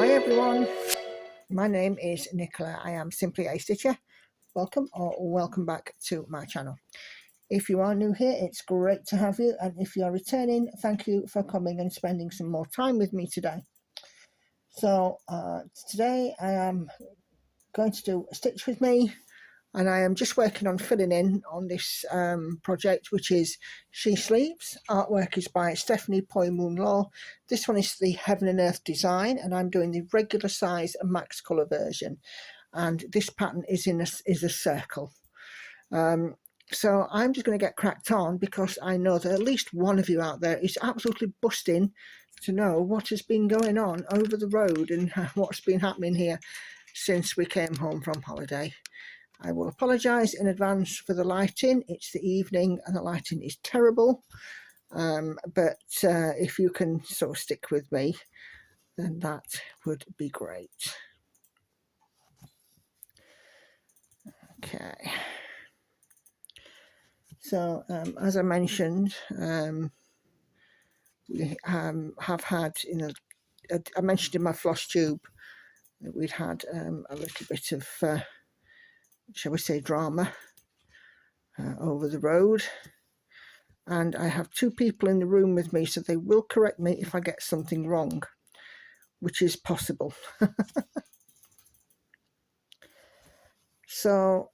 Hi everyone, my name is Nicola. I am simply a stitcher. Welcome or welcome back to my channel. If you are new here, it's great to have you, and if you are returning, thank you for coming and spending some more time with me today. So today I am going to do a stitch with me, and I am just working on filling in on this project, which is She Sleeps. Artwork is by Stephanie Pui-Mun Law. This one is the Heaven and Earth design, and I'm doing the regular size and max colour version. And this pattern is a circle. So I'm just going to get cracked on, because I know that at least one of you out there is absolutely busting to know what has been going on over the road and what's been happening here since we came home from holiday. I will apologise in advance for the lighting. It's the evening and the lighting is terrible, but if you can sort of stick with me, then that would be great. Okay, so as I mentioned, we have had, I mentioned in my floss tube that we'd had a little bit of shall we say drama over the road, and I have two people in the room with me, so they will correct me if I get something wrong, which is possible. So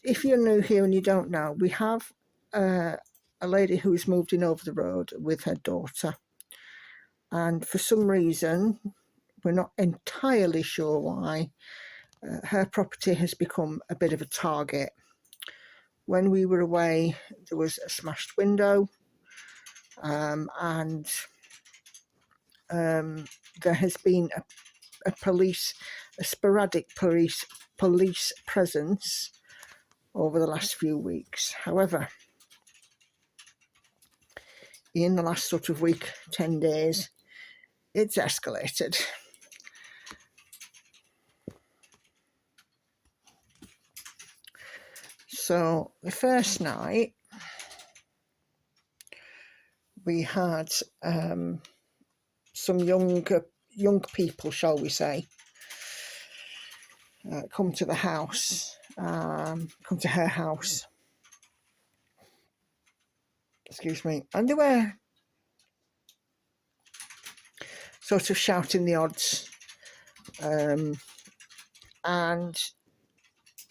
if you're new here and you don't know, we have a lady who's moved in over the road with her daughter, and for some reason, we're not entirely sure why, her property has become a bit of a target. When we were away, there was a smashed window, and there has been a sporadic police presence over the last few weeks. However, in the last sort of week, 10 days, it's escalated. So the first night we had some young people, shall we say, come to the house, come to her house, excuse me, and they were sort of shouting the odds, and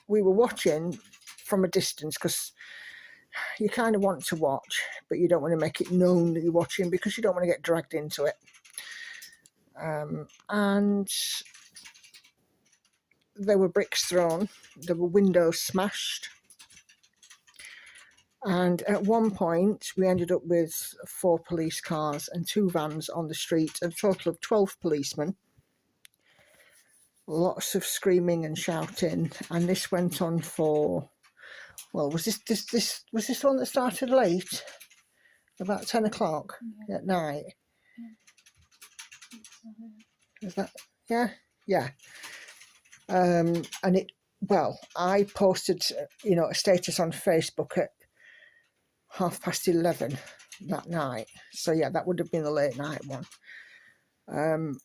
we were watching from a distance, because you kind of want to watch, but you don't want to make it known that you're watching, because you don't want to get dragged into it. And there were bricks thrown, there were windows smashed, and at one point we ended up with 4 police cars and 2 vans on the street, a total of 12 policemen. Lots of screaming and shouting, and this went on for, well, was this one that started late, about 10 o'clock at night? Is that, yeah. And it, well, I posted, a status on Facebook at 11:30 that night. So yeah, that would have been the late night one.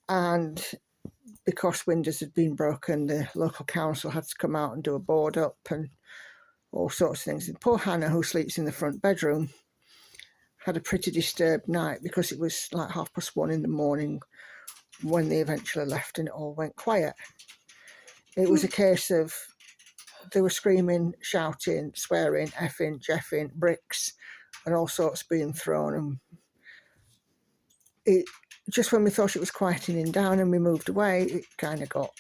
And because windows had been broken, the local council had to come out and do a board up and all sorts of things. And poor Hannah, who sleeps in the front bedroom, had a pretty disturbed night, because it was like 1:30 in the morning when they eventually left and it all went quiet. It was a case of they were screaming, shouting, swearing, effing, jeffing, bricks and all sorts being thrown, and it just, when we thought it was quietening down and we moved away, it kind of got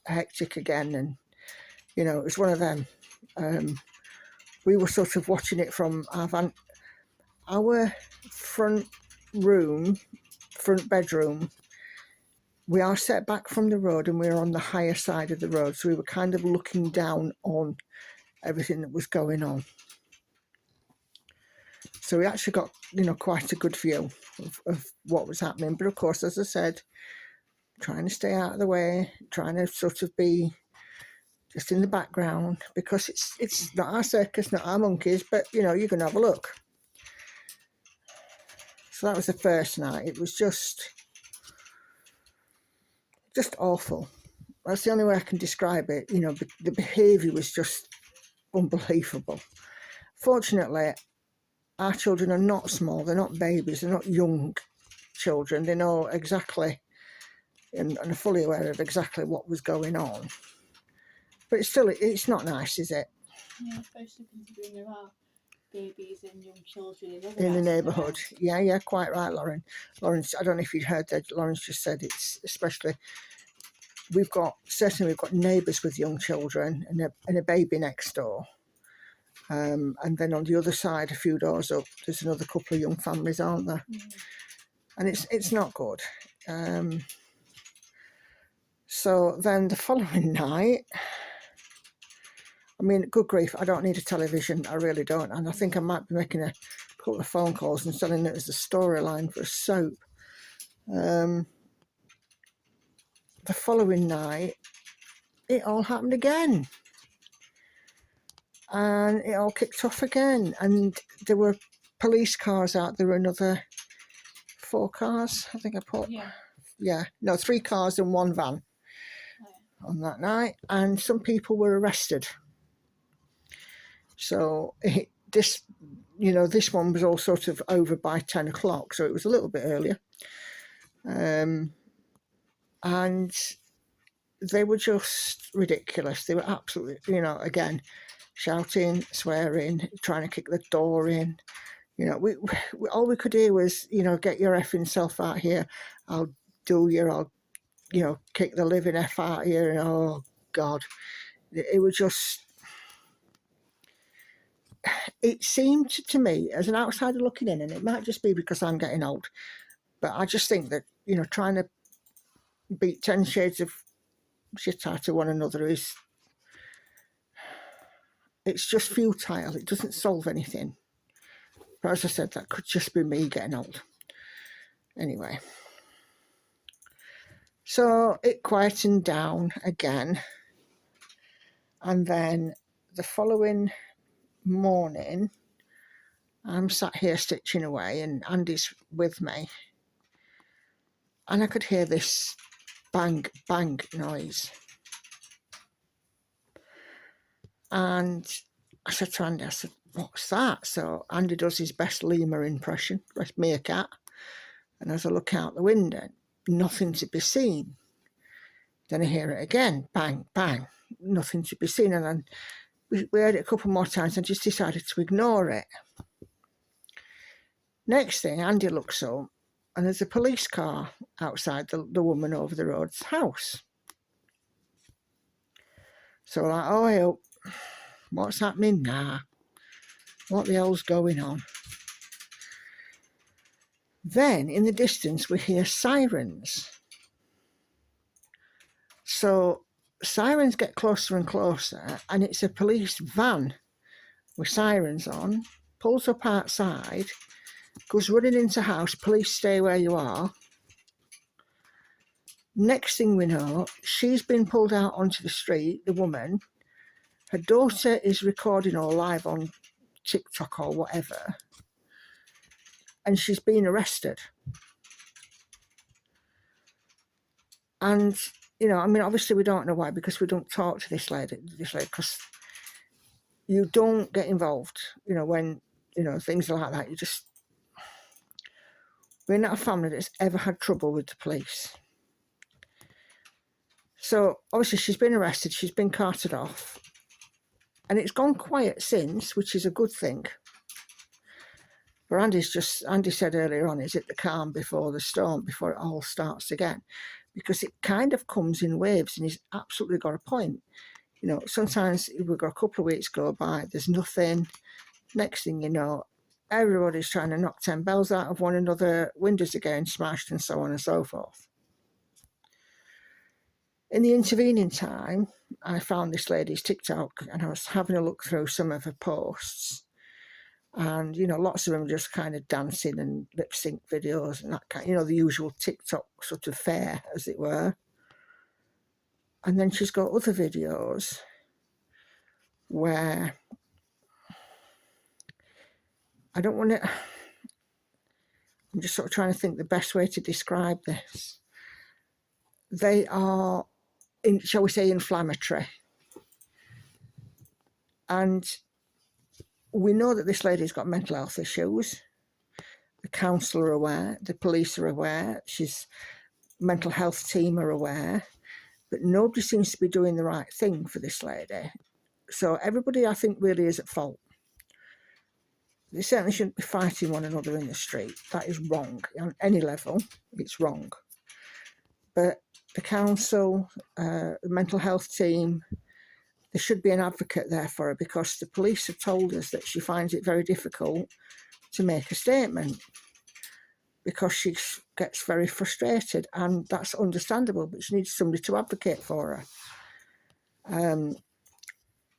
hectic again. And it was one of them. We were sort of watching it from our front bedroom. We are set back from the road and we're on the higher side of the road, so we were kind of looking down on everything that was going on. So we actually got, quite a good view of what was happening. But of course, as I said, trying to stay out of the way, trying to sort of be just in the background, because it's not our circus, not our monkeys, but you can have a look. So that was the first night. It was just just awful. That's the only way I can describe it. You know, the behaviour was just unbelievable. Fortunately, our children are not small, they're not babies, they're not young children. They know exactly and are fully aware of exactly what was going on. But it's not nice, is it? Yeah, especially considering there are babies and young children in the neighbourhood. Yeah, quite right, Lauren. Lawrence, I don't know if you'd heard that. Lawrence just said it's especially. We've got neighbours with young children and a baby next door. And then on the other side, a few doors up, there's another couple of young families, aren't there? And it's not good. So then the following night, I mean, good grief, I don't need a television, I really don't. And I think I might be making a couple of phone calls and selling it as a storyline for a soap. The following night, it all happened again. And it all kicked off again. And there were police cars out. There were another 4 cars, I think I put. Yeah, no, 3 cars and 1 van on that night. And some people were arrested. So this one was all sort of over by 10 o'clock. So it was a little bit earlier. And they were just ridiculous. They were absolutely, again, shouting, swearing, trying to kick the door in. We all we could hear was, get your effing self out here. I'll kick the living F out here. And oh, God. It was just, it seemed to me, as an outsider looking in, and it might just be because I'm getting old, but I just think that, trying to beat 10 shades of shit out of one another it's just futile. It doesn't solve anything. But as I said, that could just be me getting old. Anyway. So it quietened down again. And then the following morning, I'm sat here stitching away and Andy's with me. And I could hear this bang, bang noise. And I said to Andy, what's that? So Andy does his best lemur impression, best meerkat. And as I look out the window, nothing to be seen. Then I hear it again, bang, bang, nothing to be seen. And then we heard it a couple more times and just decided to ignore it. Next thing, Andy looks up and there's a police car outside the woman over the road's house. So we're like, oh, hey, what's happening now? What the hell's going on? Then in the distance we hear sirens. So sirens get closer and closer, and it's a police van with sirens on, pulls up outside, goes running into house, police stay where you are. Next thing we know, she's been pulled out onto the street, the woman. Her daughter is recording all live on TikTok or whatever, and she's been arrested. And, obviously we don't know why, because we don't talk to this lady, because you don't get involved, when, things like that. We're not a family that's ever had trouble with the police. So, obviously, she's been arrested, she's been carted off, and it's gone quiet since, which is a good thing. But Andy said earlier on, is it the calm before the storm, before it all starts again? Because it kind of comes in waves, and he's absolutely got a point. Sometimes we've got a couple of weeks go by, there's nothing. Next thing you know, everybody's trying to knock 10 bells out of one another, windows are getting smashed, and so on and so forth. In the intervening time, I found this lady's TikTok, and I was having a look through some of her posts. And, lots of them just kind of dancing and lip sync videos and that kind, the usual TikTok sort of fare, as it were. And then she's got other videos where I'm just sort of trying to think the best way to describe this. they are, shall we say, inflammatory. And we know that this lady's got mental health issues. The council are aware, the police are aware, mental health team are aware, but nobody seems to be doing the right thing for this lady. So everybody, I think, really is at fault. They certainly shouldn't be fighting one another in the street. That is wrong. On any level, it's wrong. But the council, the mental health team, there should be an advocate there for her, because the police have told us that she finds it very difficult to make a statement because she gets very frustrated, and that's understandable, but she needs somebody to advocate for her.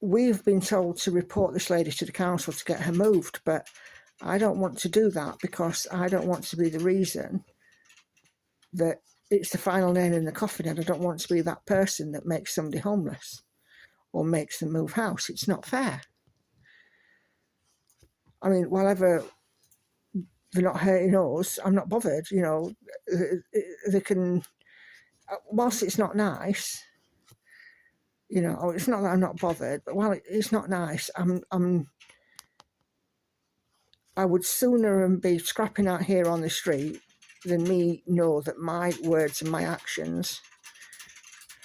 We've been told to report this lady to the council to get her moved, but I don't want to do that, because I don't want to be the reason that it's the final nail in the coffin, and I don't want to be that person that makes somebody homeless or makes them move house. It's not fair. I mean, whatever, they're not hurting us, I'm not bothered, you know. They can, whilst it's not nice, you know, it's not that I'm not bothered, but while it's not nice, I would sooner be scrapping out here on the street than me know that my words and my actions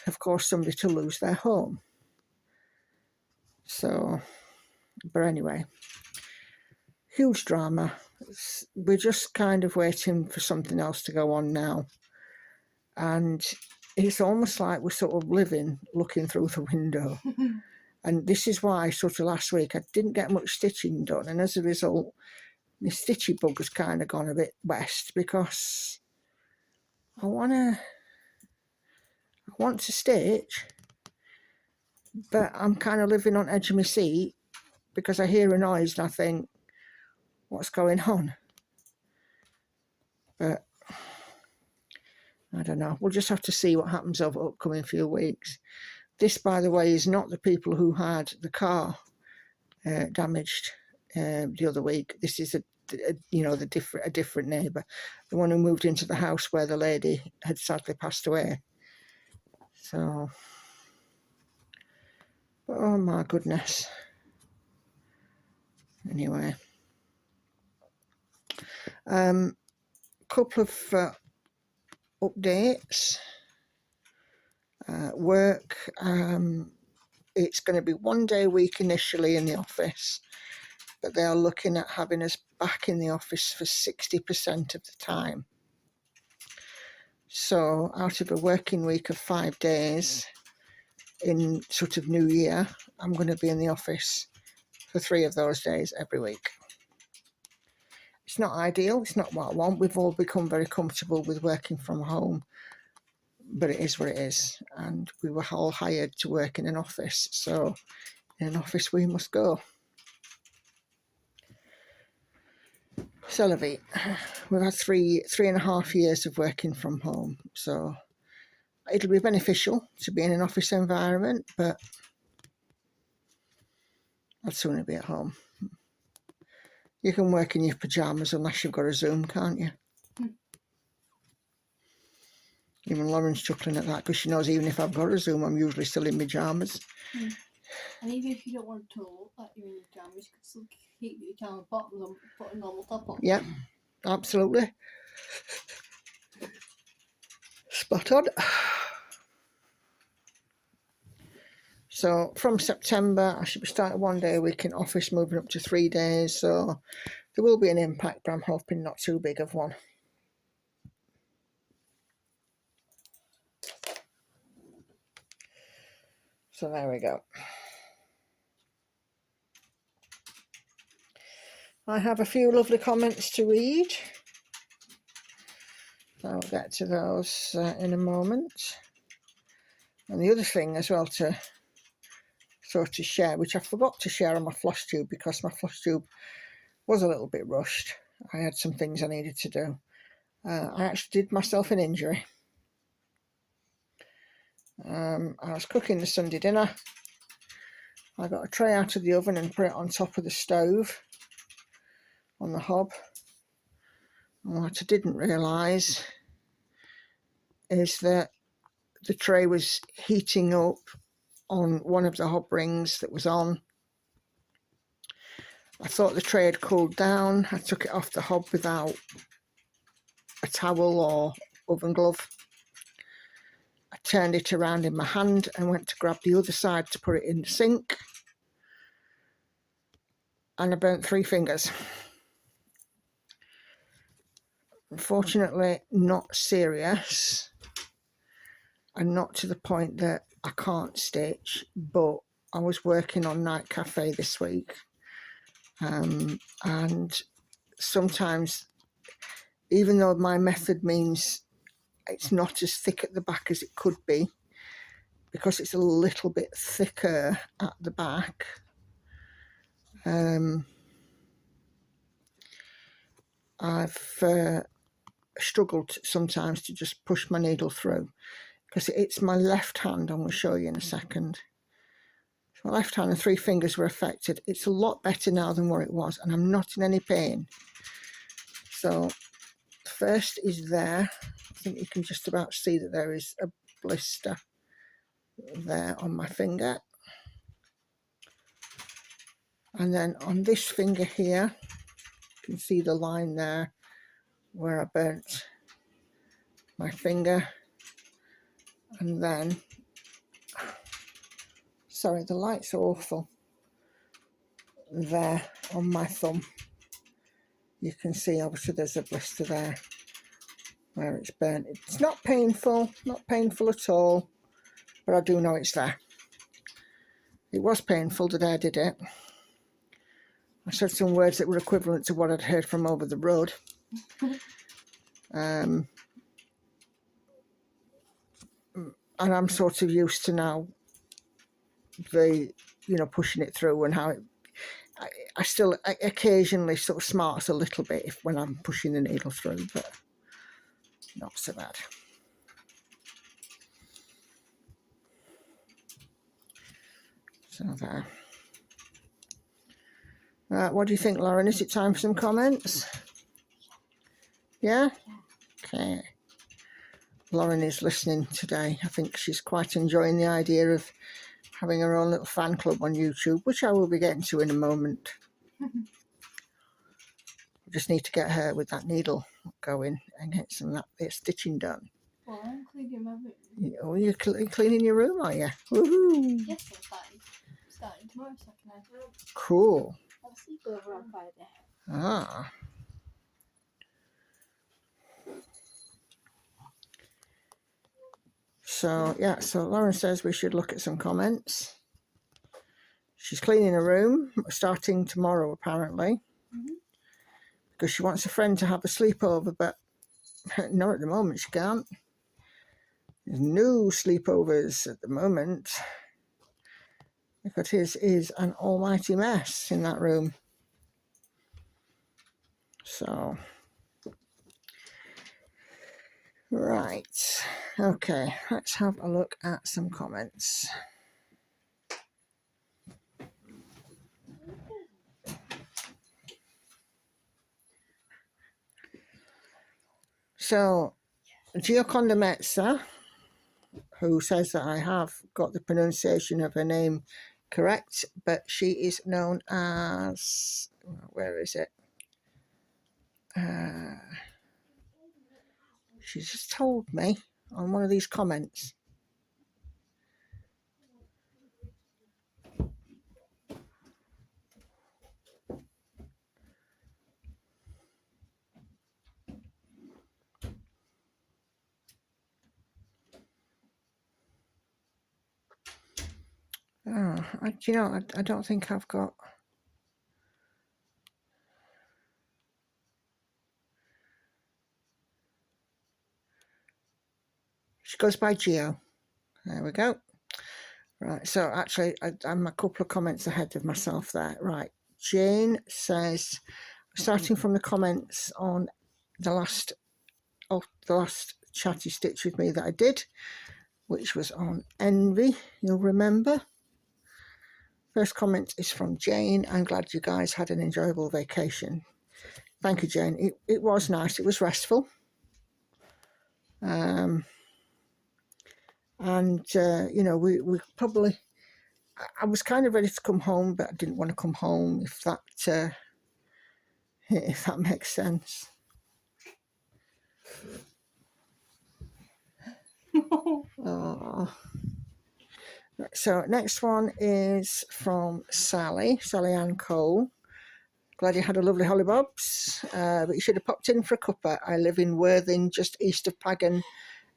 have caused somebody to lose their home. So, but anyway, huge drama. We're just kind of waiting for something else to go on now. And it's almost like we're sort of living, looking through the window. And this is why sort of last week I didn't get much stitching done. And as a result, my stitchy bug has kind of gone a bit west, because I want to stitch, but I'm kind of living on edge of my seat because I hear a noise and I think, what's going on? But I don't know. We'll just have to see what happens over the upcoming few weeks. This, by the way, is not the people who had the car damaged the other week. This is a different neighbour, the one who moved into the house where the lady had sadly passed away. So, oh my goodness. Anyway, couple of updates. Work. It's going to be 1 day a week initially in the office, but they are looking at having us back in the office for 60% of the time. So out of a working week of 5 days in sort of New Year, I'm going to be in the office for 3 of those days every week. It's not ideal. It's not what I want. We've all become very comfortable with working from home, but it is what it is. And we were all hired to work in an office. So in an office we must go. So la vie. We've had 3.5 years of working from home. So it'll be beneficial to be in an office environment, but I'd sooner be at home. You can work in your pyjamas unless you've got a Zoom, can't you? Even Lauren's chuckling at that because she knows even if I've got a Zoom, I'm usually still in pyjamas. And even if you don't want to let you in your pyjamas, you can still keep your pyjama bottoms on, put a normal top on. Yeah, absolutely. Spot on. So from September, I should be starting 1 day a week in office, moving up to 3 days. So there will be an impact, but I'm hoping not too big of one. So there we go. I have a few lovely comments to read. I'll get to those in a moment. And the other thing as well to sort of share, which I forgot to share on my floss tube because my floss tube was a little bit rushed. I had some things I needed to do. I actually did myself an injury. I was cooking the Sunday dinner. I got a tray out of the oven and put it on top of the stove on the hob. And what I didn't realise is that the tray was heating up on one of the hob rings that was on. I thought the tray had cooled down. I took it off the hob without a towel or oven glove. I turned it around in my hand and went to grab the other side to put it in the sink. And I burnt 3 fingers. Unfortunately, not serious. And not to the point that I can't stitch, but I was working on Night Cafe this week. And sometimes, even though my method means it's not as thick at the back as it could be, because it's a little bit thicker at the back, I've struggled sometimes to just push my needle through, because it's my left hand. I'm going to show you in a second. My left hand and 3 fingers were affected. It's a lot better now than what it was, and I'm not in any pain. So first is there. I think you can just about see that there is a blister there on my finger. And then on this finger here, you can see the line there where I burnt my finger. And then, sorry, the light's awful. There on my thumb, you can see obviously there's a blister there where it's burnt. It's not painful at all, but I do know it's there. It was painful the day I did it. I said some words that were equivalent to what I'd heard from over the road. And I'm sort of used to now pushing it through, and how I still occasionally sort of smarts a little bit when I'm pushing the needle through, but not so bad. So there. What do you think, Lauren? Is it time for some comments? Yeah? Okay. Lauren is listening today. I think she's quite enjoying the idea of having her own little fan club on YouTube, which I will be getting to in a moment. Just need to get her with that needle going and get some of that bit of stitching done. Well, I'm cleaning my room. Oh, you're cleaning your room, are you? Woohoo! Yes, I'm starting tomorrow, so I can have Cool. a sleepover on Friday. Ah. So, yeah, so Lauren says we should look at some comments. She's cleaning her room, starting tomorrow, apparently. Because she wants a friend to have a sleepover, but not at the moment, she can't. There's no sleepovers at the moment, because his is an almighty mess in that room. So, right, okay, let's have a look at some comments. So, Gioconda Mezza, who says that I have got the pronunciation of her name correct, but she is known as, where is it? She just told me on one of these comments. Oh, I don't think I've got. She goes by Gio. There we go. Right, so actually, I'm a couple of comments ahead of myself there. Right, Jane says, starting from the comments on the last chatty stitch with me that I did, which was on envy, you'll remember. First comment is from Jane. I'm glad you guys had an enjoyable vacation. Thank you, Jane. It was nice. It was restful. And And, you know, we probably, I was kind of ready to come home, but I didn't want to come home, if that makes sense. Oh. So next one is from Sally Ann Cole. Glad you had a lovely hollybobs, but you should have popped in for a cuppa. I live in Worthing, just east of Pagan,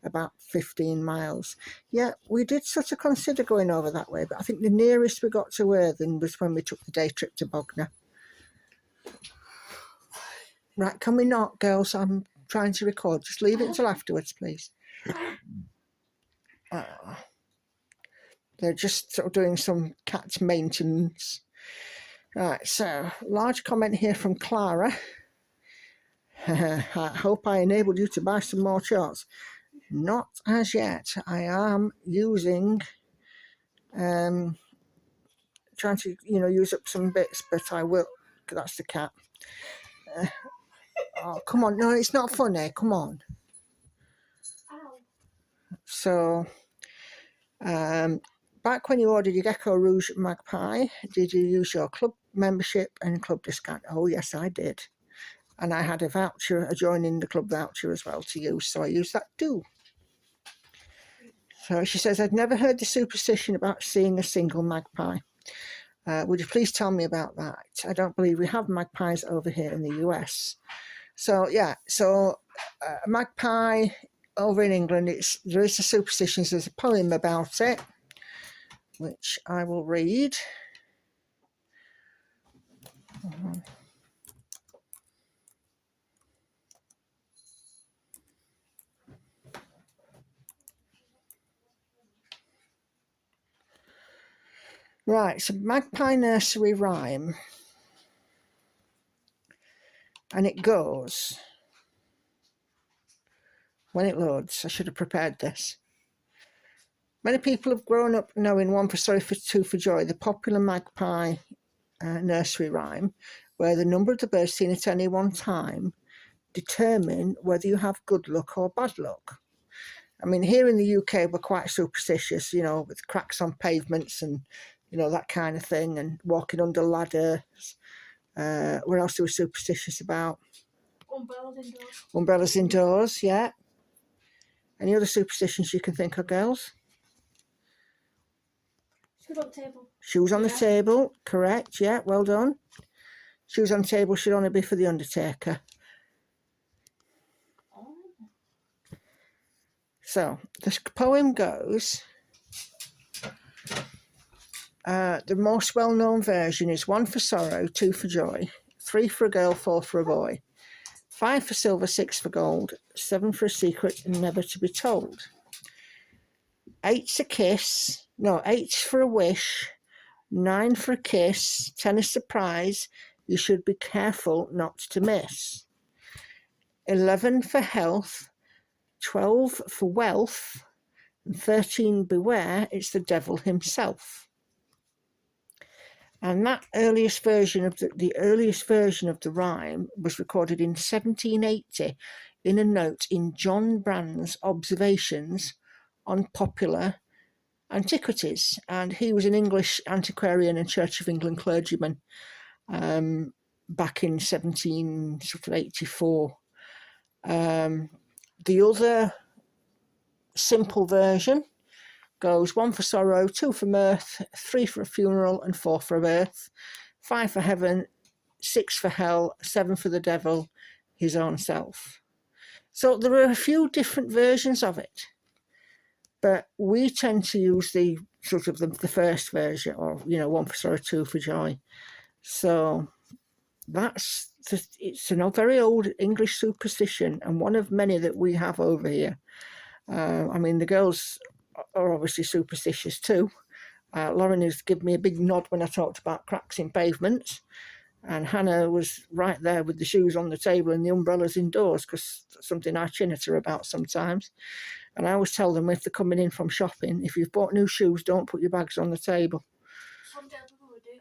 about 15 miles. Yeah, we did sort of consider going over that way, but I think the nearest we got to Worthing was when we took the day trip to Bognor. Right, can we not, girls? I'm trying to record. Just leave it until afterwards, please. They're just sort of doing some cat maintenance. Right, so large comment here from Clara. I hope I enabled you to buy some more charts. Not as yet. I am using, trying to, you know, use up some bits, but I will. That's the cat. Oh, come on. No, it's not funny. Come on. Ow. So, back when you ordered your Gecko Rouge Magpie, did you use your club membership and club discount? Oh, yes, I did. And I had a voucher, a joining the club voucher as well to use, so I used that too. So she says, I'd never heard the superstition about seeing a single magpie. Would you please tell me about that? I don't believe we have magpies over here in the US. So, yeah, so a magpie over in England, there is a superstition. There's a poem about it, which I will read. Right, so Magpie Nursery Rhyme. And it goes, when it loads, I should have prepared this. Many people have grown up knowing one for sorry, for two for joy, the popular magpie nursery rhyme, where the number of the birds seen at any one time determine whether you have good luck or bad luck. I mean, here in the UK, we're quite superstitious, you know, with cracks on pavements and, you know, that kind of thing, and walking under ladders. What else are we superstitious about? Umbrellas indoors. Umbrellas indoors, yeah. Any other superstitions you can think of, girls? Shoes on the table. Shoes on the table, correct, yeah, well done. Shoes on the table should only be for the undertaker. Oh. So, the poem goes, the most well-known version is 1 for sorrow, 2 for joy, 3 for a girl, 4 for a boy, 5 for silver, 6 for gold, 7 for a secret never to be told. 8's a kiss, no, 8's for a wish, 9 for a kiss, 10 a surprise, you should be careful not to miss. 11 for health, 12 for wealth, and 13 beware, it's the devil himself. And that earliest version of the earliest version of the rhyme was recorded in 1780 in a note in John Brand's Observations on Popular Antiquities, and he was an English antiquarian and Church of England clergyman back in 1784. The other simple version goes 1 for sorrow, 2 for mirth, 3 for a funeral, and 4 for a birth, 5 for heaven, 6 for hell, 7 for the devil, his own self. So there are a few different versions of it, but we tend to use the sort of the first version, or, you know, 1 for sorrow, 2 for joy. So it's a very old English superstition, and one of many that we have over here. I mean, the girls are obviously superstitious too. Lauren has given me a big nod when I talked about cracks in pavements, and Hannah was right there with the shoes on the table and the umbrellas indoors, because that's something I chin at her about sometimes. And I always tell them, if they're coming in from shopping, if you've bought new shoes, don't put your bags on the table. Some days people would do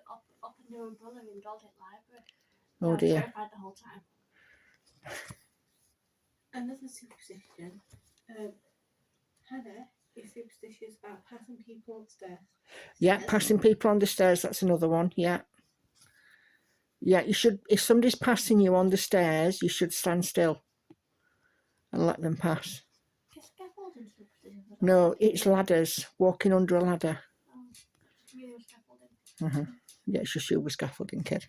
up in their umbrella indoors at library. Oh I dear. was terrified the whole time. Another superstition. Hannah It's superstitious about passing people upstairs. Yeah, passing people on the stairs, that's another one, yeah. Yeah, you should, if somebody's passing you on the stairs, you should stand still and let them pass. Is scaffolding superstitious? No, it's ladders, walking under a ladder. Real scaffolding. Yeah, it's just you with scaffolding, kid.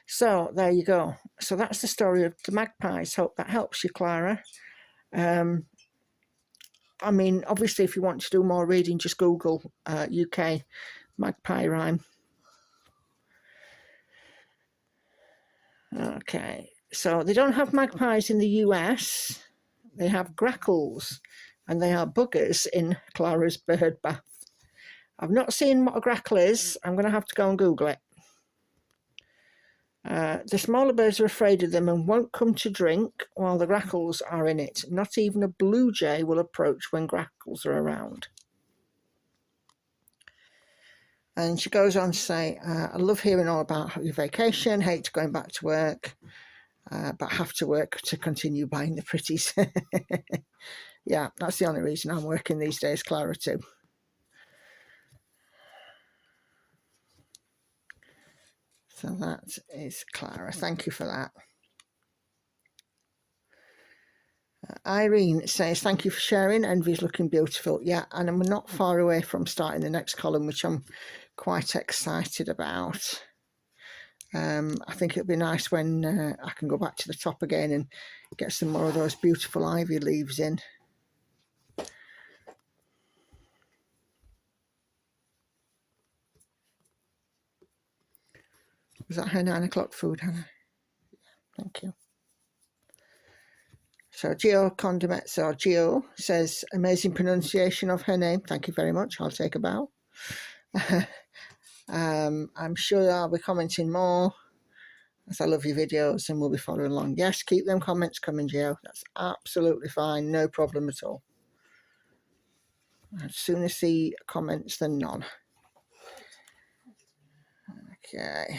So there you go. So that's the story of the magpies. Hope that helps you, Clara. I mean, obviously, if you want to do more reading, just Google UK magpie rhyme. Okay, so they don't have magpies in the US. They have grackles, and they are buggers in Clara's bird bath. I've not seen what a grackle is. I'm going to have to go and Google it. The smaller birds are afraid of them and won't come to drink while the grackles are in it. Not even a blue jay will approach when grackles are around. And she goes on to say, I love hearing all about your vacation, hate going back to work, but have to work to continue buying the pretties. Yeah, that's the only reason I'm working these days, Clara, too. So that is Clara. Thank you for that. Irene says, thank you for sharing. Envy's looking beautiful. Yeah, and I'm not far away from starting the next column, which I'm quite excited about. I think it'll be nice when I can go back to the top again and get some more of those beautiful ivy leaves in. Was that her 9 o'clock food, Hannah? Thank you. So Gio Condiments, or Gio, says, amazing pronunciation of her name. Thank you very much. I'll take a bow. I'm sure I'll be commenting more, as I love your videos and we'll be following along. Yes, keep them comments coming, Gio. That's absolutely fine. No problem at all. I'd sooner see comments than none. Okay.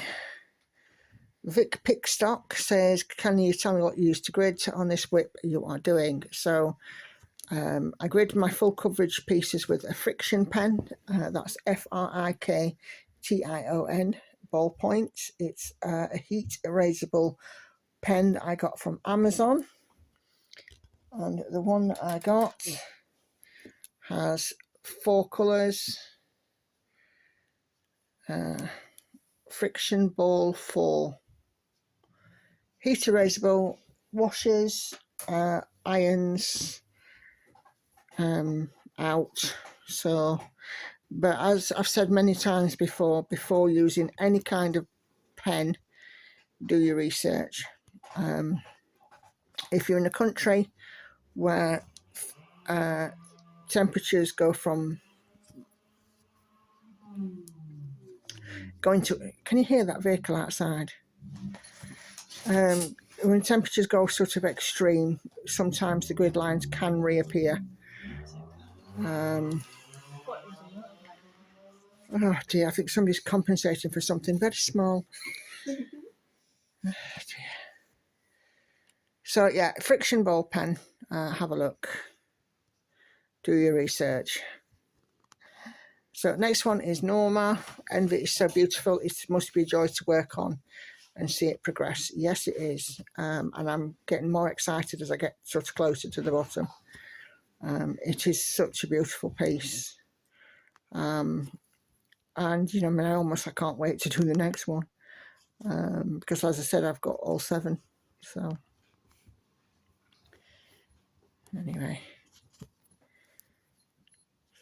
Vic Pickstock says, can you tell me what you use to grid on this whip you are doing? So I grid my full coverage pieces with a friction pen. That's Friction ballpoint. It's a heat erasable pen that I got from Amazon. And the one that I got has 4 colours. Friction ball 4. Heat erasable, washes, irons out. So, but as I've said many times before using any kind of pen, do your research. If you're in a country where temperatures go from can you hear that vehicle outside? When temperatures go sort of extreme, sometimes the grid lines can reappear. Oh dear, I think somebody's compensating for something very small. Oh dear. So yeah, friction ball pen, have a look. Do your research. So next one is Norma. Envy is so beautiful. It must be a joy to work on and see it progress. Yes, it is. And I'm getting more excited as I get sort of closer to the bottom. It is such a beautiful piece. And, you know, I mean, I can't wait to do the next one. Because as I said, I've got all 7. So anyway.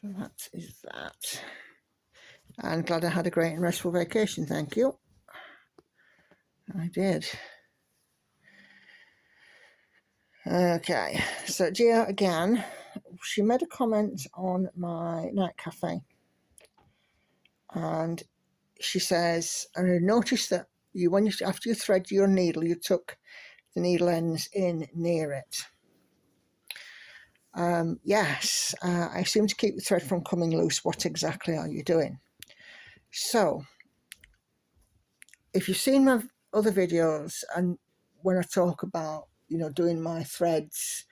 So that is that. And glad I had a great and restful vacation. Thank you. I did. Okay, so Gia again, she made a comment on my night cafe, and she says, I noticed that after you thread your needle, you tuck the needle ends in near it. Yes, I seem to keep the thread from coming loose. What exactly are you doing? So, if you've seen my other videos, and when I talk about, you know, doing my threads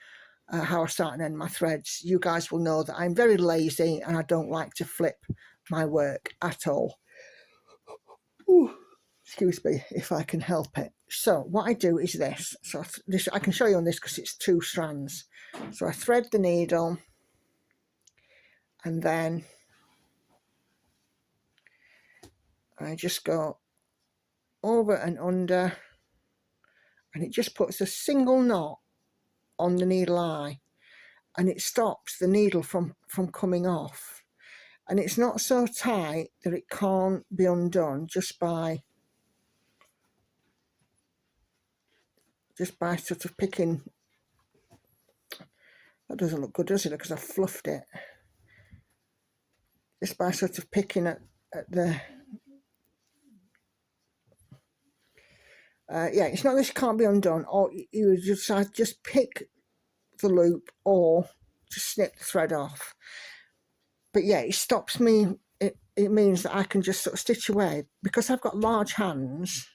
how I start and end my threads, you guys will know that I'm very lazy and I don't like to flip my work at all. Ooh, excuse me, if I can help it. So what I do is this. So this, I can show you on this because it's 2 strands. So I thread the needle and then I just go over and under, and it just puts a single knot on the needle eye, and it stops the needle from coming off. And it's not so tight that it can't be undone just by sort of picking. That doesn't look good, does it? Because I fluffed it. Just by sort of picking at the yeah, it's not that it can't be undone, or you just pick the loop or just snip the thread off. But yeah, it stops me. It means that I can just sort of stitch away. Because I've got large hands,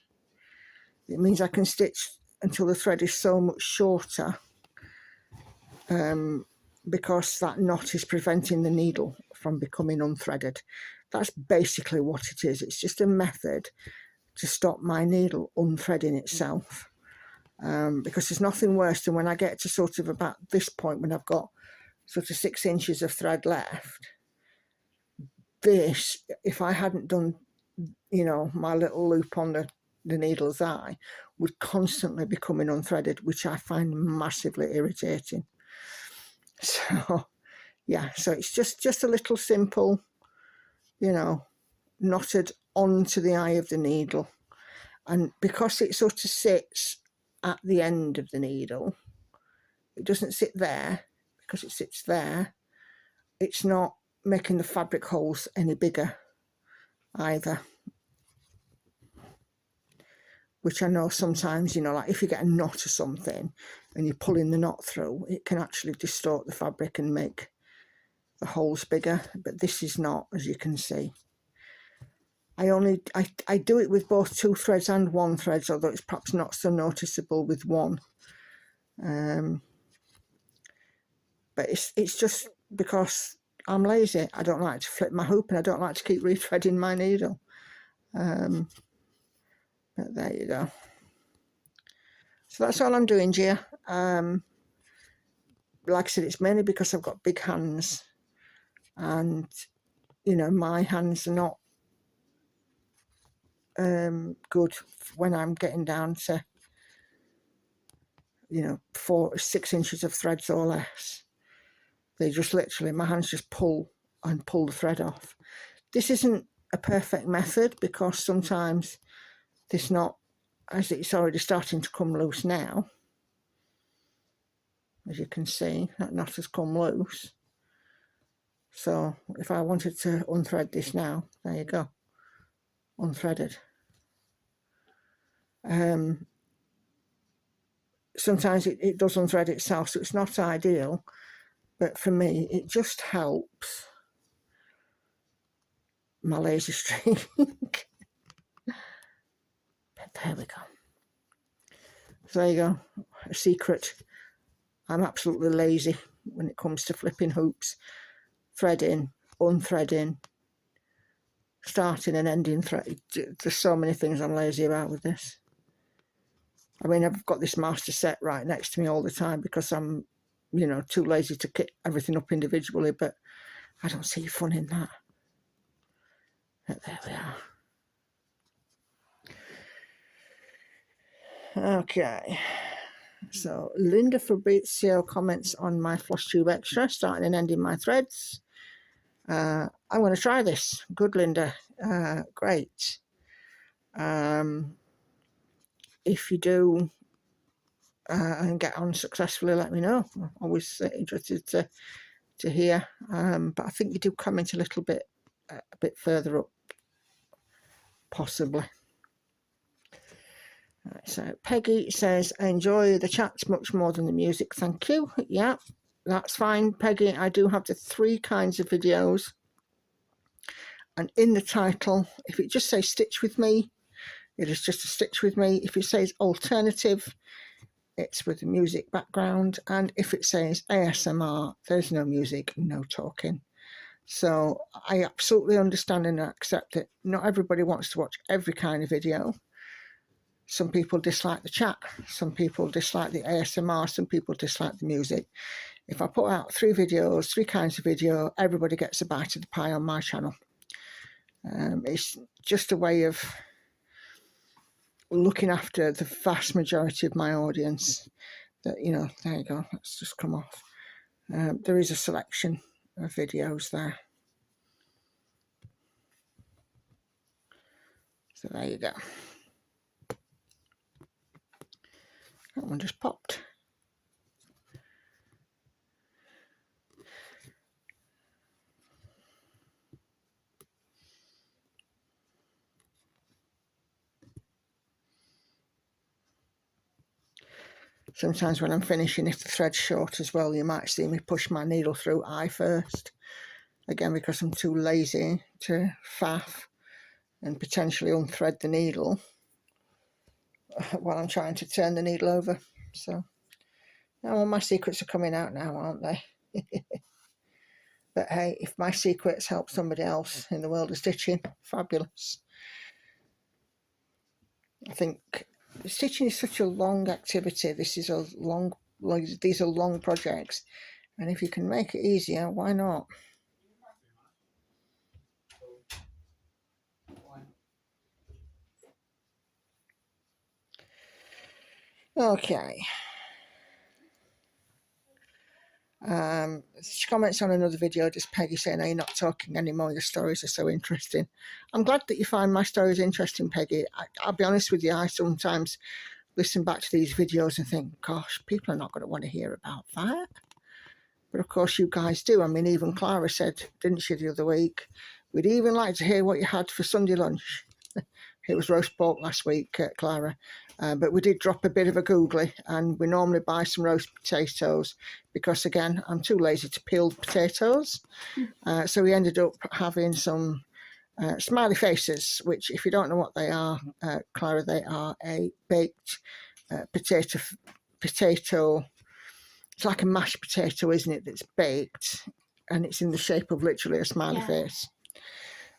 it means I can stitch until the thread is so much shorter, because that knot is preventing the needle from becoming unthreaded. That's basically what it is. It's just a method to stop my needle unthreading itself, because there's nothing worse than when I get to sort of about this point, when I've got sort of 6 inches of thread left. This, if I hadn't done, you know, my little loop on the needle's eye, would constantly be coming unthreaded, which I find massively irritating. So yeah, so it's just a little simple, you know, knotted onto the eye of the needle. And because it sort of sits at the end of the needle, it doesn't sit there. Because it sits there, it's not making the fabric holes any bigger either. Which I know sometimes, you know, like if you get a knot or something and you're pulling the knot through, it can actually distort the fabric and make the holes bigger. But this is not, as you can see. I do it with both 2 threads and 1 thread, although it's perhaps not so noticeable with 1. But it's just because I'm lazy. I don't like to flip my hoop and I don't like to keep rethreading my needle. But there you go. So that's all I'm doing, Gia. Like I said, it's mainly because I've got big hands, and you know, my hands are not good when I'm getting down to, you know, 4 or 6 inches of threads or less. They just literally, my hands just pull the thread off. This isn't a perfect method because sometimes this knot, as it's already starting to come loose now, as you can see, that knot has come loose. So if I wanted to unthread this now, there you go, unthreaded. Sometimes it does unthread itself, so it's not ideal, but for me it just helps my lazy streak. But there we go. So there you go, a secret. I'm absolutely lazy when it comes to flipping hoops, threading, unthreading, starting and ending thread. There's so many things I'm lazy about with this. I mean, I've got this master set right next to me all the time because I'm, you know, too lazy to kit everything up individually, but I don't see fun in that. But there we are. Okay. So Linda Fabrizio comments on my floss tube extra, starting and ending my threads. I'm going to try this. Good, Linda. Great. If you do and get on successfully, let me know. I'm always interested to hear. But I think you do comment a little bit, a bit further up, possibly. Right, so Peggy says, I enjoy the chats much more than the music. Thank you. Yeah, that's fine, Peggy. I do have the 3 kinds of videos. And in the title, if it just says Stitch With Me, it is just a Stitch With Me. If it says Alternative, it's with the music background, and if it says ASMR, there's no music, no talking. So I absolutely understand and accept that not everybody wants to watch every kind of video. Some people dislike the chat, some people dislike the ASMR, some people dislike the music. If I put out 3 videos, 3 kinds of video, everybody gets a bite of the pie on my channel. It's just a way of looking after the vast majority of my audience. That, you know, there you go, let's just come off. There is a selection of videos there. So there you go. That one just popped. Sometimes when I'm finishing, if the thread's short as well, you might see me push my needle through eye first. Again, because I'm too lazy to faff and potentially unthread the needle while I'm trying to turn the needle over. So, all my secrets are coming out now, aren't they? But hey, if my secrets help somebody else in the world of stitching, fabulous. I think stitching is such a long activity. These are long projects, and if you can make it easier, why not? Okay. She comments on another video, just Peggy saying, "Are you not talking anymore? Your stories are so interesting." I'm glad that you find my stories interesting, Peggy. I'll be honest with you, I sometimes listen back to these videos and think, gosh, people are not going to want to hear about that. But of course you guys do. I mean, even Clara said, didn't she, the other week, we'd even like to hear what you had for Sunday lunch. It was roast pork last week, Clara. But we did drop a bit of a googly, and we normally buy some roast potatoes because, again, I'm too lazy to peel potatoes. So we ended up having some smiley faces, which, if you don't know what they are, Clara, they are a baked potato. It's like a mashed potato, isn't it, that's baked, and it's in the shape of literally a smiley face.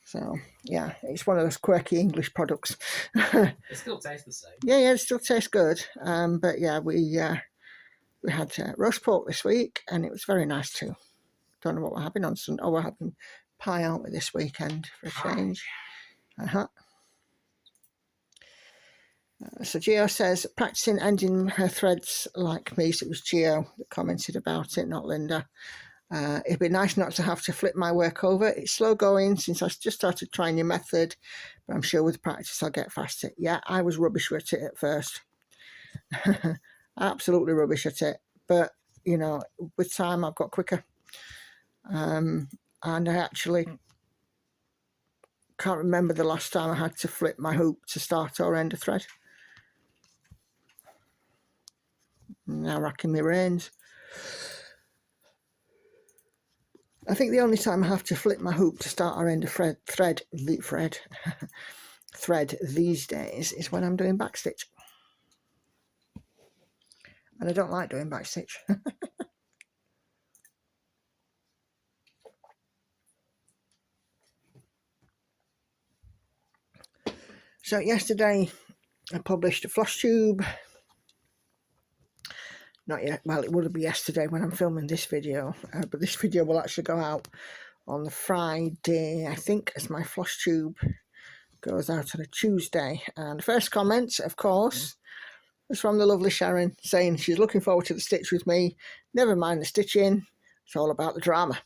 So, yeah, it's one of those quirky English products. It still tastes the same. Yeah, it still tastes good. But yeah, we had roast pork this week, and it was very nice too. Don't know what we're having on Sunday. Oh, we're having pie, aren't we, this weekend for a change? So Gio says, practicing ending her threads like me. So it was Gio that commented about it, not Linda. It'd be nice not to have to flip my work over. It's slow going since I just started trying your method, but I'm sure with practice I'll get faster. Yeah, I was rubbish at it at first. Absolutely rubbish at it. But, you know, with time I've got quicker. And I actually can't remember the last time I had to flip my hoop to start or end a thread. Now racking my brains. I think the only time I have to flip my hoop to start or end a thread these days is when I'm doing backstitch. And I don't like doing backstitch. So yesterday I published a floss tube. Not yet, well, it will be yesterday when I'm filming this video, but this video will actually go out on the Friday, I think, as my floss tube goes out on a Tuesday. And the first comment, of course, was from the lovely Sharon, saying she's looking forward to the stitch with me. Never mind the stitching, it's all about the drama.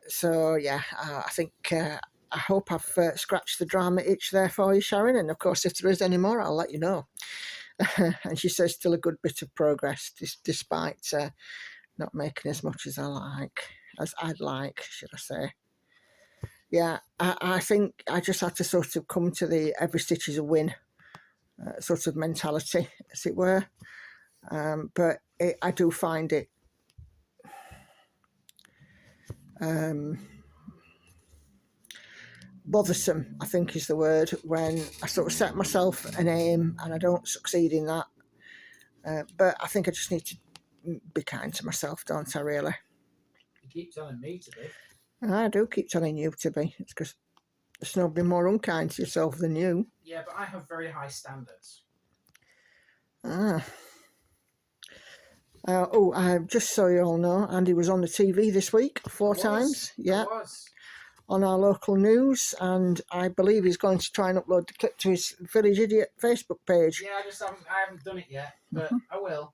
So yeah, I think I hope I've scratched the drama itch there for you, Sharon, and of course if there is any more I'll let you know. And she says still a good bit of progress despite not making as much as I'd like, should I say. Yeah, I think I just had to sort of come to the every stitch is a win sort of mentality, as it were. But I do find it bothersome, I think is the word, when I sort of set myself an aim and I don't succeed in that. But I think I just need to be kind to myself, don't I, really? You keep telling me to be. I do keep telling you to be. It's because there's nobody more unkind to yourself than you. Yeah, but I have very high standards. Just so you all know, Andy was on the TV this week 4 times. I Yeah, was. on our local news, and I believe he's going to try and upload the clip to his Village Idiot Facebook page. Yeah, I haven't done it yet, but I will.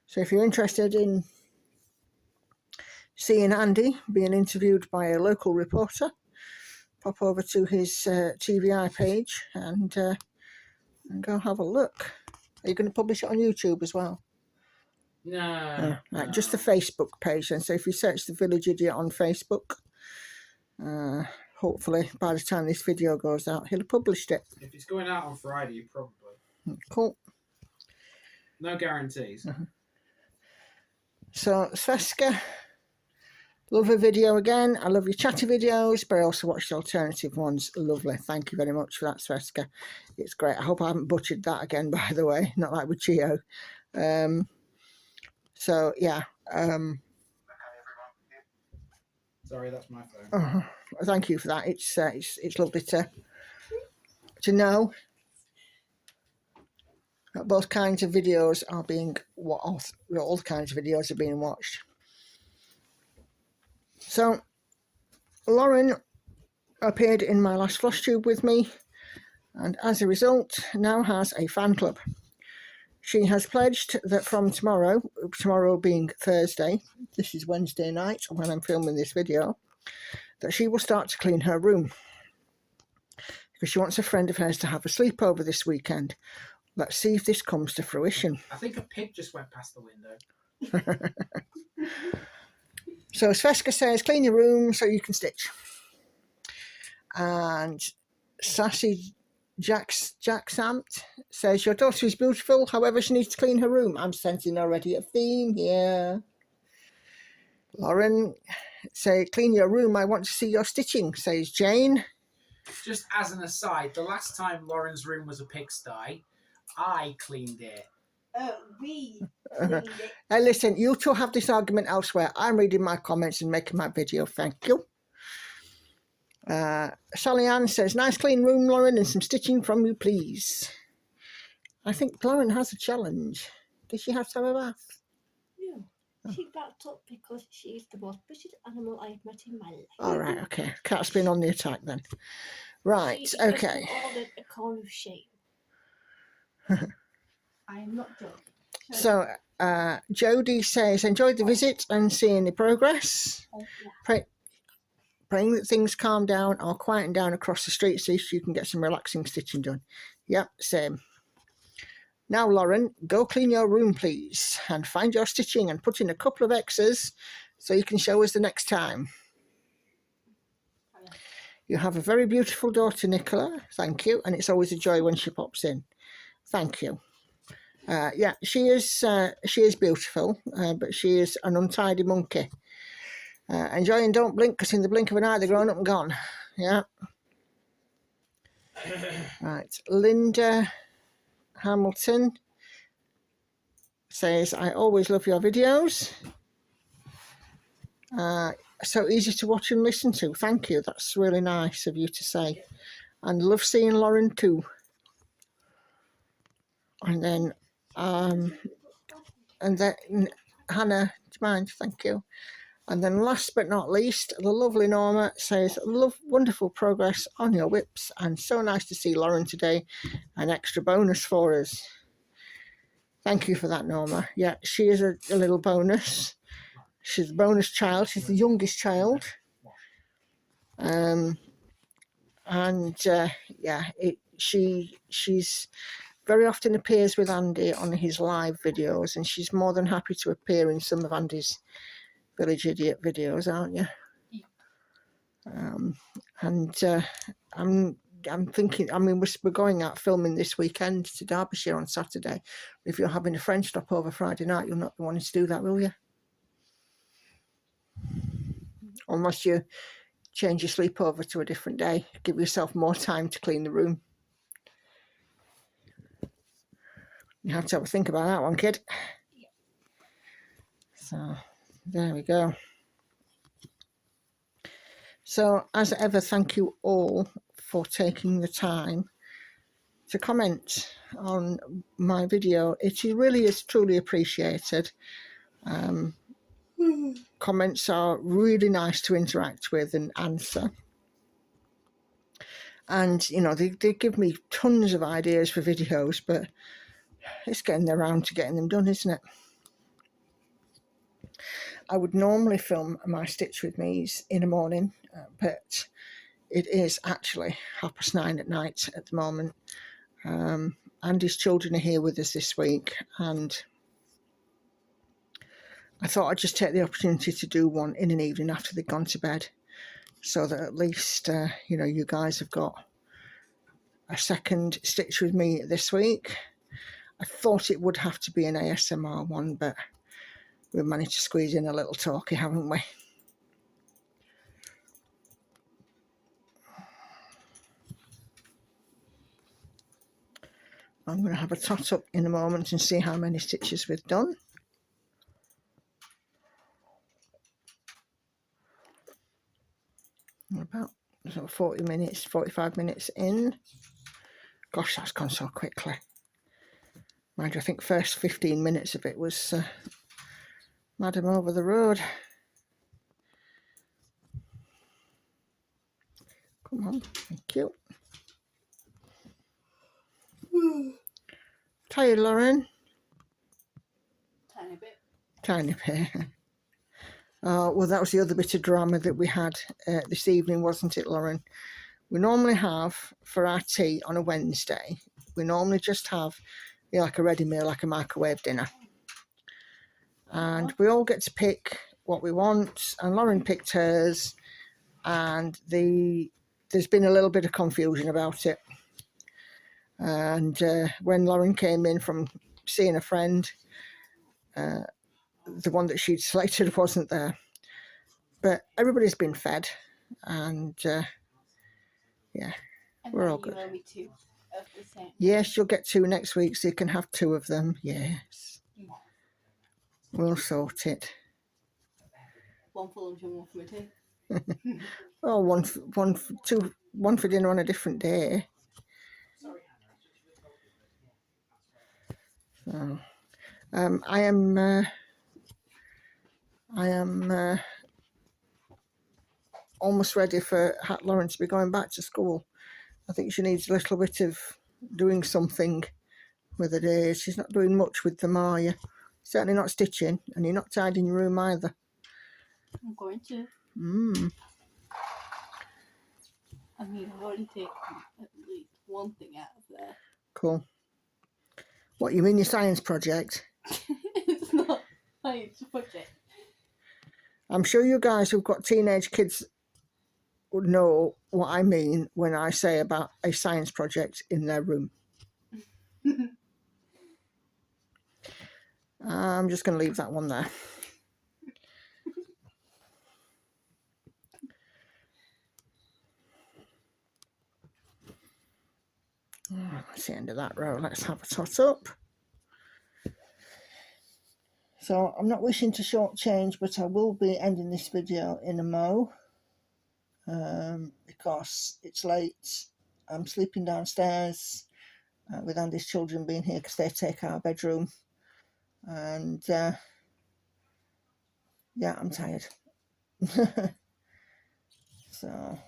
So if you're interested in seeing Andy being interviewed by a local reporter, pop over to his TVI page and go have a look. Are you going to publish it on YouTube as well? No. Right, just the Facebook page. And so if you search the Village Idiot on Facebook, hopefully by the time this video goes out, he'll have published it. If it's going out on Friday, probably. Cool. No guarantees. So, Sveska, love her video again. I love your chatty videos, but I also watch the alternative ones. Lovely. Thank you very much for that, Sveska. It's great. I hope I haven't butchered that again, by the way. Not like with Chio. So, yeah. Sorry, that's my phone. Thank you for that. It's lovely to know that both kinds of videos are being all kinds of videos are being watched. So Lauren appeared in my last Flush Tube with me, and as a result now has a fan club. She has pledged that from tomorrow being Thursday, this is Wednesday night when I'm filming this video, that she will start to clean her room because she wants a friend of hers to have a sleepover this weekend. Let's see if this comes to fruition. I think a pig just went past the window. So Sveska says, clean your room so you can stitch. And Sassy Jack Samt says, your daughter is beautiful, however she needs to clean her room. I'm sensing already a theme here. Lauren say, clean your room, I want to see your stitching, says Jane. Just as an aside, the last time Lauren's room was a pigsty, I cleaned it. We cleaned it. Hey, listen, you two have this argument elsewhere. I'm reading my comments and making my video. Thank you. Sally Ann says, nice clean room, Lauren, and some stitching from you, please. I think Lauren has a challenge. Does she have to have a bath? No. She backed up because she is the most vicious animal I've met in my life. All right, okay. Cat's been on the attack then. Right, She okay. has ordered a cone of shame. I am not joking. So, Jodie says, enjoyed the visit and seeing the progress. Oh, yeah. Praying that things calm down or quieten down across the street so you can get some relaxing stitching done. Yep, same. Now, Lauren, go clean your room, please, and find your stitching and put in a couple of X's so you can show us the next time. You have a very beautiful daughter, Nicola. Thank you. And it's always a joy when she pops in. Thank you. Yeah, she is beautiful, but she is an untidy monkey. Enjoy and don't blink, because in the blink of an eye, they're grown up and gone. Yeah. Right. Linda Hamilton says, I always love your videos. So easy to watch and listen to. Thank you. That's really nice of you to say. And love seeing Lauren too. And then Hannah, do you mind? Thank you. And then last but not least, the lovely Norma says, wonderful progress on your whips, and so nice to see Lauren today. An extra bonus for us. Thank you for that, Norma. Yeah, she is a little bonus. She's a bonus child. She's the youngest child. She's very often appears with Andy on his live videos, and she's more than happy to appear in some of Andy's Village Idiot videos, aren't you? Yeah. I'm thinking, I mean, we're going out filming this weekend to Derbyshire on Saturday. If you're having a friend stop over Friday night, you'll not be wanting to do that, will you? Unless you change your sleepover to a different day. Give yourself more time to clean the room. You have to have a think about that one, kid. So there we go. So as ever, thank you all for taking the time to comment on my video. It really is truly appreciated. Comments are really nice to interact with and answer. And, you know, they give me tons of ideas for videos, but it's getting around to getting them done, isn't it? I would normally film my Stitch With Me's in the morning, but it is actually 9:30 at night at the moment. Andy's children are here with us this week, and I thought I'd just take the opportunity to do one in an evening after they've gone to bed, so that at least, you know, you guys have got a second Stitch With Me this week. I thought it would have to be an ASMR one, but we've managed to squeeze in a little talkie, haven't we? I'm going to have a tot up in a moment and see how many stitches we've done. About 40 minutes, 45 minutes in. Gosh, that's gone so quickly. Mind you, I think first 15 minutes of it was Madam Over the Road. Come on, thank you. Tired, Lauren? Tiny bit. Tiny bit. Well, that was the other bit of drama that we had this evening, wasn't it, Lauren? We normally have, for our tea on a Wednesday, we normally just have, you know, like a ready meal, like a microwave dinner. And we all get to pick what we want, and Lauren picked hers, and there's been a little bit of confusion about it. And when Lauren came in from seeing a friend, the one that she'd selected wasn't there. But everybody's been fed, and yeah, And we're now all you good. owe me 2 of the same. Yes, you'll get 2 next week, so you can have 2 of them. Yes, we'll sort it. 1 for lunch and 1 for my tea. Oh, one for dinner on a different day. So, I am almost ready for Lauren to be going back to school. I think she needs a little bit of doing something with her days. She's not doing much with them, are you? Certainly not stitching, and you're not tidying your room either. I'm going to. I mean, I've already taken at least 1 thing out of there. Cool. What, you mean your science project? It's not science project. I'm sure you guys who've got teenage kids would know what I mean when I say about a science project in their room. I'm just going to leave that one there. That's the end of that row. Let's have a tot up. So I'm not wishing to shortchange, but I will be ending this video in a mo, because it's late. I'm sleeping downstairs with Andy's children being here because they take our bedroom, and yeah, I'm tired. So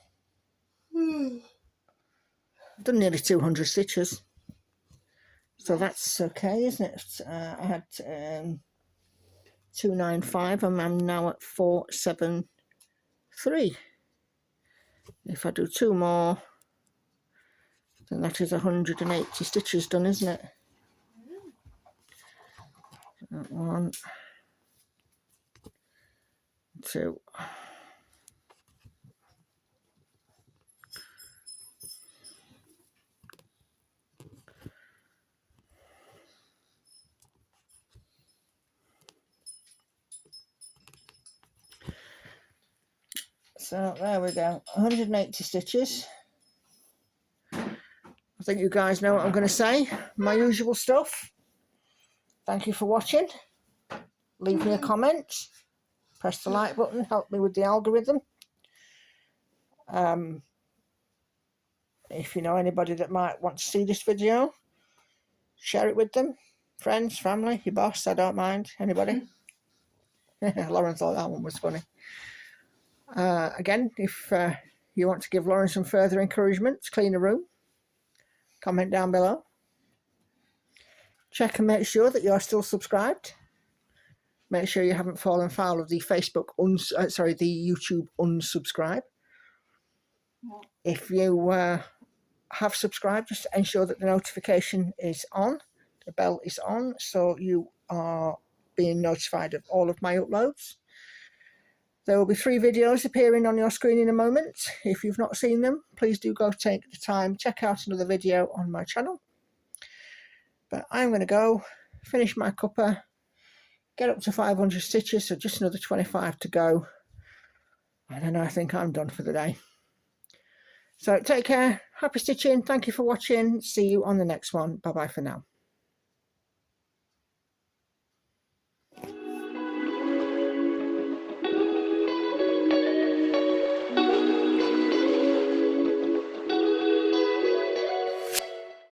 I've done nearly 200 stitches, so that's okay, isn't it? I had 295 and I'm now at 473. If I do 2 more, then that is 180 stitches done, isn't it? That 1, 2. So there we go, 180 stitches. I think you guys know what I'm going to say. My usual stuff. Thank you for watching. Leave me a comment. Press the like button. Help me with the algorithm. If you know anybody that might want to see this video, share it with them. Friends, family, your boss, I don't mind. Anybody. Lauren thought that one was funny. Again, if you want to give Lauren some further encouragement to clean the room, comment down below. Check and make sure that you're still subscribed. Make sure you haven't fallen foul of the the YouTube unsubscribe. If you have subscribed, just ensure that the notification is on, the bell is on, so you are being notified of all of my uploads. There will be 3 videos appearing on your screen in a moment. If you've not seen them, please do go take the time, check out another video on my channel. But I'm going to go finish my cuppa, get up to 500 stitches, so just another 25 to go. And then I think I'm done for the day. So take care, happy stitching, thank you for watching, see you on the next one, bye bye for now.